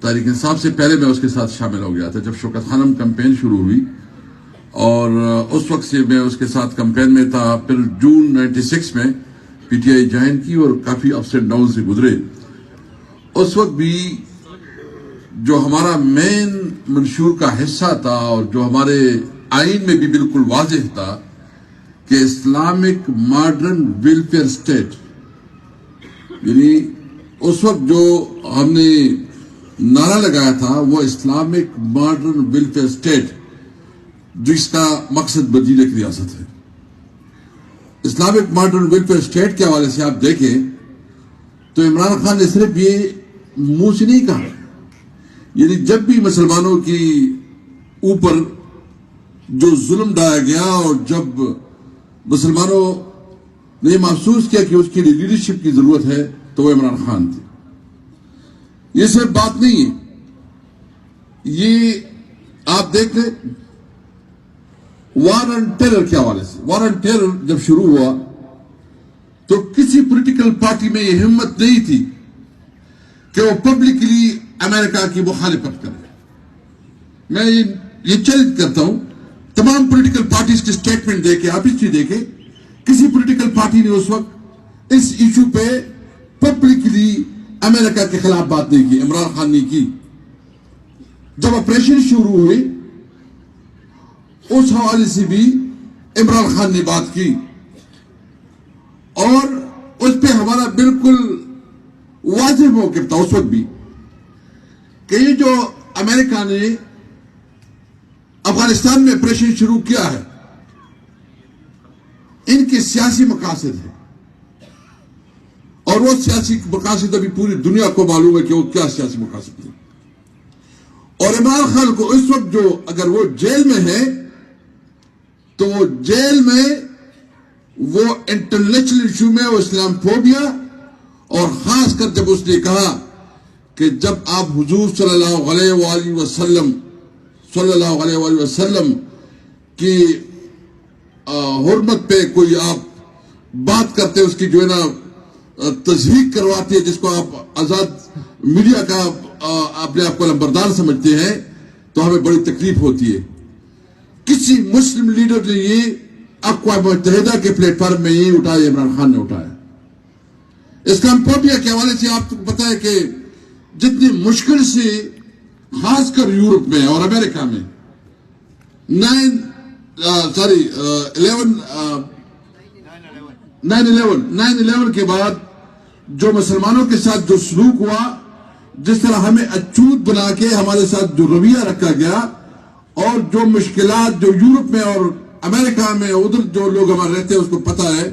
تحریک انصاف سے پہلے میں اس کے ساتھ شامل ہو گیا تھا جب شوکت خانم کمپین شروع ہوئی، اور اس وقت سے میں اس کے ساتھ کمپین میں تھا. پھر جون 96 میں پی ٹی آئی جوائن کی اور کافی اپس اینڈ ڈاؤن سے گزرے. اس وقت بھی جو ہمارا مین منشور کا حصہ تھا اور جو ہمارے آئین میں بھی بالکل واضح تھا کہ اسلامک ماڈرن ویلفیئر اسٹیٹ، یعنی اس وقت جو ہم نے نعرہ لگایا تھا وہ اسلامک ماڈرن ویلفیئر اسٹیٹ، جس کا مقصد مدینہ کی ریاست ہے. اسلامک ماڈرن ویلفیئر اسٹیٹ کے حوالے سے آپ دیکھیں تو عمران خان نے صرف یہ منہ سے نہیں کہا، یعنی جب بھی مسلمانوں کی اوپر جو ظلم ڈایا گیا اور جب مسلمانوں نے محسوس کیا کہ اس کی لیڈرشپ کی ضرورت ہے تو وہ عمران خان تھے. یہ صرف بات نہیں ہے، یہ آپ دیکھ لیں وار آن ٹیرر کے حوالے سے. وار آن ٹیرر جب شروع ہوا تو کسی پولیٹیکل پارٹی میں یہ ہمت نہیں تھی کہ وہ پبلکلی امریکہ کی مخالفت کرے. میں یہ چیلنج کرتا ہوں تمام پولیٹیکل پارٹیز کے سٹیٹمنٹ دیکھیں، آپ ہسٹری دیکھیں، کسی پولیٹیکل پارٹی نے اس وقت اس ایشو پہ پبلکلی امریکہ کے خلاف بات نہیں کی. عمران خان نے کی. جب آپریشن شروع ہوئی اس حوالے سے بھی عمران خان نے بات کی، اور اس پہ ہمارا بالکل واضح موقف تھا اس وقت بھی کہ یہ جو امریکہ نے افغانستان میں آپریشن شروع کیا ہے ان کے سیاسی مقاصد ہیں، اور وہ سیاسی مقاصد ابھی پوری دنیا کو معلوم ہے کہ وہ کیا سیاسی مقاصد ہیں. اور عمران خان کو اس وقت جو اگر وہ جیل میں ہے تو وہ جیل میں وہ انٹرنیشنل ایشو میں وہ اسلام فوبیا، اور خاص کر جب اس نے کہا کہ جب آپ حضور صلی اللہ علیہ وآلہ وسلم کی حرمت پہ کوئی آپ بات کرتے اس کی جو ہے نا تصحیح کرواتے ہیں، جس کو آپ آزاد میڈیا کا اپنے آپ کو لمبردار سمجھتے ہیں، تو ہمیں بڑی تکلیف ہوتی ہے. کسی مسلم لیڈر نے یہ اقوام متحدہ کے پلیٹ فارم میں یہ اٹھایا، عمران خان نے اٹھایا. اسلام فوبیا کے حوالے سے آپ کو پتا ہے کہ جتنی مشکل سے خاص کر یورپ میں اور امریکہ میں 9/11 کے بعد جو مسلمانوں کے ساتھ جو سلوک ہوا، جس طرح ہمیں اچھوت بنا کے ہمارے ساتھ جو رویہ رکھا گیا، اور جو مشکلات جو یورپ میں اور امریکہ میں ادھر جو لوگ ہمارے رہتے ہیں اس کو پتا ہے